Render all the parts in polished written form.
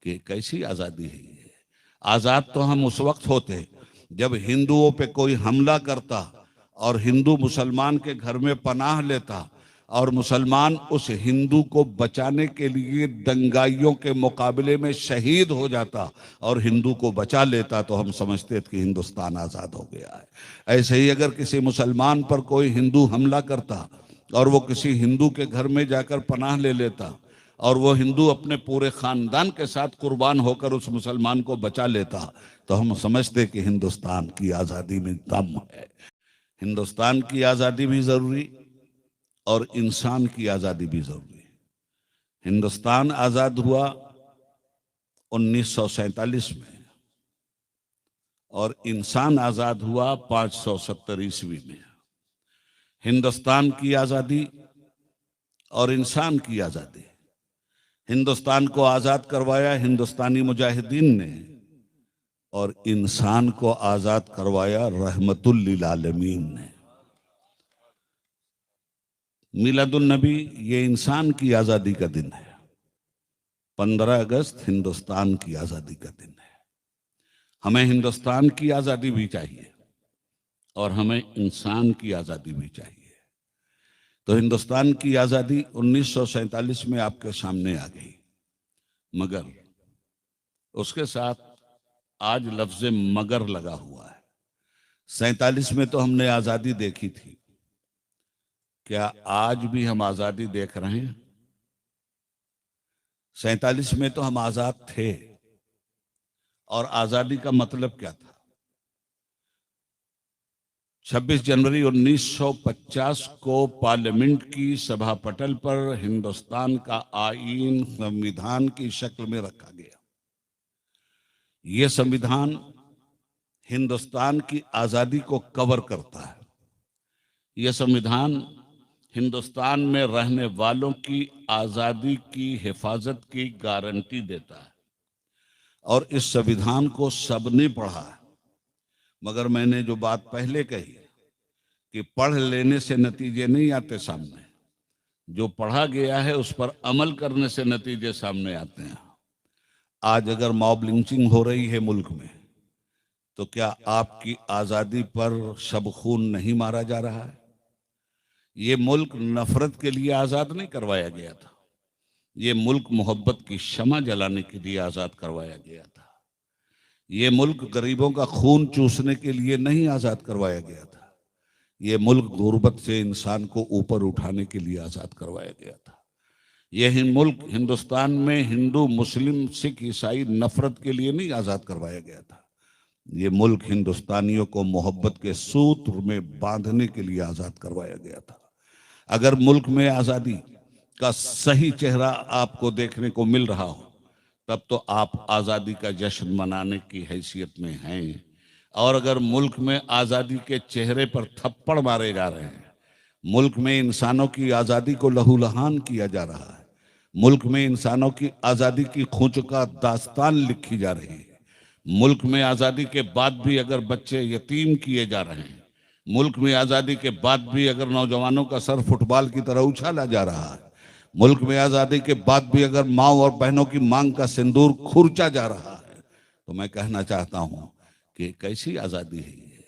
कि कैसी आज़ादी है ये। आज़ाद तो हम उस वक्त होते जब हिंदुओं पे कोई हमला करता और हिंदू मुसलमान के घर में पनाह लेता और मुसलमान उस हिंदू को बचाने के लिए दंगाइयों के मुकाबले में शहीद हो जाता और हिंदू को बचा लेता, तो हम समझते थे कि हिंदुस्तान आज़ाद हो गया है। ऐसे ही अगर किसी मुसलमान पर कोई हिंदू हमला करता और वो किसी हिंदू के घर में जाकर पनाह ले लेता और वो हिंदू अपने पूरे खानदान के साथ कुर्बान होकर उस मुसलमान को बचा लेता, तो हम समझते कि हिंदुस्तान की आज़ादी में दम है। हिंदुस्तान की आज़ादी भी ज़रूरी और इंसान की आज़ादी भी ज़रूरी। हिंदुस्तान आज़ाद हुआ 1947 में और इंसान आज़ाद हुआ 570 ईस्वी में। हिंदुस्तान की आज़ादी और इंसान की आज़ादी। हिंदुस्तान को आज़ाद करवाया हिंदुस्तानी मुजाहिदीन ने और इंसान को आज़ाद करवाया रहमतुल लिल आलमीन ने। मिलादुन नबी ये इंसान की आज़ादी का दिन है। 15 अगस्त हिंदुस्तान की आज़ादी का दिन है। हमें हिंदुस्तान की आज़ादी भी चाहिए और हमें इंसान की आज़ादी भी चाहिए। तो हिंदुस्तान की आज़ादी 1947 में आपके सामने आ गई, मगर उसके साथ आज लफ्ज़ मगर लगा हुआ है। 47 में तो हमने आज़ादी देखी थी, क्या आज भी हम आज़ादी देख रहे हैं? 47 में तो हम आज़ाद थे और आज़ादी का मतलब क्या था? 26 जनवरी 1950 को पार्लियामेंट की सभा पटल पर हिंदुस्तान का आईन संविधान की शक्ल में रखा गया। यह संविधान हिंदुस्तान की आज़ादी को कवर करता है। यह संविधान हिंदुस्तान में रहने वालों की आज़ादी की हिफाजत की गारंटी देता है और इस संविधान को सबने पढ़ा है। मगर मैंने जो बात पहले कही कि पढ़ लेने से नतीजे नहीं आते सामने, जो पढ़ा गया है उस पर अमल करने से नतीजे सामने आते हैं। आज अगर मॉब लिंचिंग हो रही है मुल्क में, तो क्या आपकी आज़ादी पर शब खून नहीं मारा जा रहा है? ये मुल्क नफरत के लिए आज़ाद नहीं करवाया गया था, ये मुल्क मोहब्बत की शमा जलाने के लिए आज़ाद करवाया गया था। ये मुल्क गरीबों का खून चूसने के लिए नहीं आज़ाद करवाया गया था, ये मुल्क गुर्बत से इंसान को ऊपर उठाने के लिए आज़ाद करवाया गया था। यह मुल्क हिंदुस्तान में हिंदू मुस्लिम सिख ईसाई नफरत के लिए नहीं आज़ाद करवाया गया था, ये मुल्क हिंदुस्तानियों को मोहब्बत के सूत्र में बांधने के लिए आज़ाद करवाया गया था। अगर मुल्क में आज़ादी का सही चेहरा आपको देखने को मिल रहा हो, तब तो आप आज़ादी का जश्न मनाने की हैसियत में हैं। और अगर मुल्क में आज़ादी के चेहरे पर थप्पड़ मारे जा रहे हैं, मुल्क में इंसानों की आज़ादी को लहूलुहान किया जा रहा है, मुल्क में इंसानों की आज़ादी की खूंचका दास्तान लिखी जा रही है, मुल्क में आज़ादी के बाद भी अगर बच्चे यतीम किए जा रहे हैं, मुल्क में आज़ादी के बाद भी अगर नौजवानों का सर फुटबॉल की तरह उछाला जा रहा है, मुल्क में आज़ादी के बाद भी अगर माँ और बहनों की मांग का सिंदूर खुरचा जा रहा है, तो मैं कहना चाहता हूँ कि कैसी आज़ादी है ये।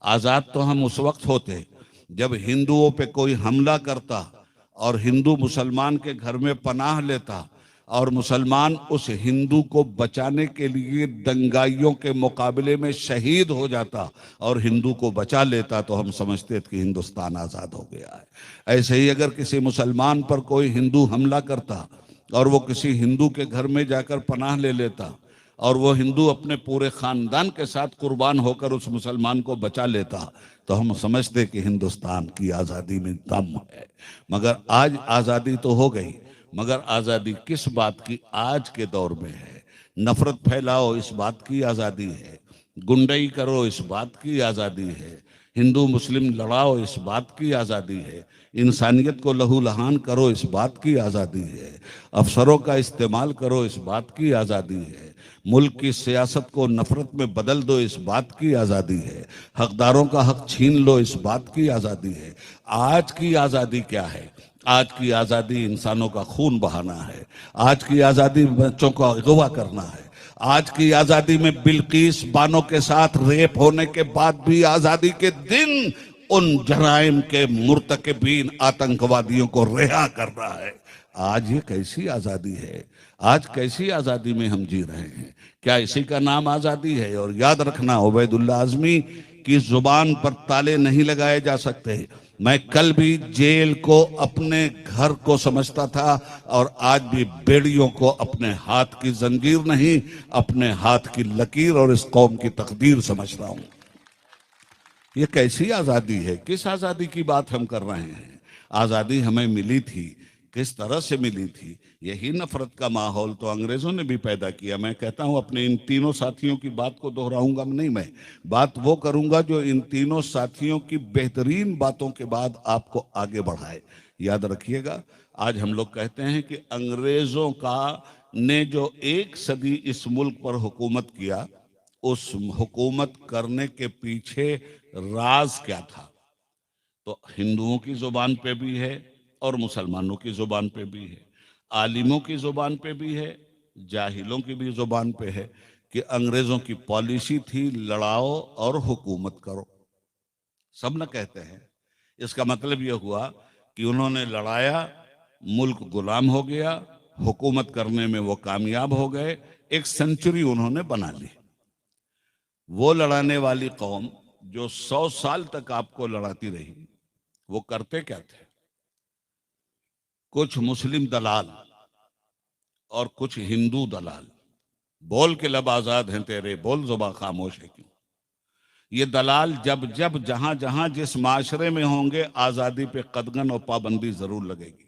आज़ाद तो हम उस वक्त होते जब हिंदुओं पे कोई हमला करता और हिंदू मुसलमान के घर में पनाह लेता और मुसलमान उस हिंदू को बचाने के लिए दंगाइयों के मुकाबले में शहीद हो जाता और हिंदू को बचा लेता, तो हम समझते थे कि हिंदुस्तान आज़ाद हो गया है। ऐसे ही अगर किसी मुसलमान पर कोई हिंदू हमला करता और वो किसी हिंदू के घर में जाकर पनाह ले लेता और वो हिंदू अपने पूरे खानदान के साथ कुर्बान होकर उस मुसलमान को बचा लेता, तो हम समझते कि हिंदुस्तान की आज़ादी में दम है। मगर आज आज़ादी तो हो गई, मगर आज़ादी किस बात की आज के दौर में है? नफरत फैलाओ इस बात की आज़ादी है, गुंडई करो इस बात की आज़ादी है, हिंदू मुस्लिम लड़ाओ इस बात की आज़ादी है, इंसानियत को लहूलुहान करो इस बात की आज़ादी है, अफसरों का इस्तेमाल करो इस बात की आज़ादी है, मुल्क की सियासत को नफरत में बदल दो इस बात की आज़ादी है, हकदारों का हक छीन लो इस बात की आज़ादी है। आज की आज़ादी क्या है? आज की आजादी इंसानों का खून बहाना है। आज की आजादी बच्चों को अगवा करना है। आज की आजादी में बिल्किस बानो के साथ रेप होने के बाद भी आजादी के दिन उन जराइम के मुर्तकिबीन आतंकवादियों को रिहा करना है। आज ये कैसी आजादी है? आज कैसी आजादी में हम जी रहे हैं? क्या इसी का नाम आजादी है? और याद रखना, उबैदुल्लाह आजमी की जुबान पर ताले नहीं लगाए जा सकते। मैं कल भी जेल को अपने घर को समझता था और आज भी बेड़ियों को अपने हाथ की जंजीर नहीं, अपने हाथ की लकीर और इस कौम की तकदीर समझ रहा हूं। ये कैसी आजादी है? किस आजादी की बात हम कर रहे हैं? आजादी हमें मिली थी, किस तरह से मिली थी? यही नफरत का माहौल तो अंग्रेजों ने भी पैदा किया। मैं कहता हूं अपने इन तीनों साथियों की बात को दोहराऊंगा नहीं, मैं बात वो करूंगा जो इन तीनों साथियों की बेहतरीन बातों के बाद आपको आगे बढ़ाए। याद रखिएगा, आज हम लोग कहते हैं कि अंग्रेजों का ने जो 1 सदी इस मुल्क पर हुकूमत किया, उस हुकूमत करने के पीछे राज क्या था? तो हिंदुओं की जुबान पे भी है और मुसलमानों की जुबान पे भी है, आलिमों की जुबान पे भी है, जाहिलों की भी जुबान पे है कि अंग्रेजों की पॉलिसी थी लड़ाओ और हुकूमत करो। सब न कहते हैं। इसका मतलब यह हुआ कि उन्होंने लड़ाया, मुल्क गुलाम हो गया, हुकूमत करने में वो कामयाब हो गए, एक सेंचुरी उन्होंने बना ली। वो लड़ाने वाली कौम जो 100 साल तक आपको लड़ाती रही, वो करते क्या थे? कुछ मुस्लिम दलाल और कुछ हिंदू दलाल, बोल के लब आजाद हैं तेरे, बोल जुबां खामोश है क्यों? ये दलाल जब जब जहां जहां जिस माशरे में होंगे, आजादी पे कदगन और पाबंदी जरूर लगेगी।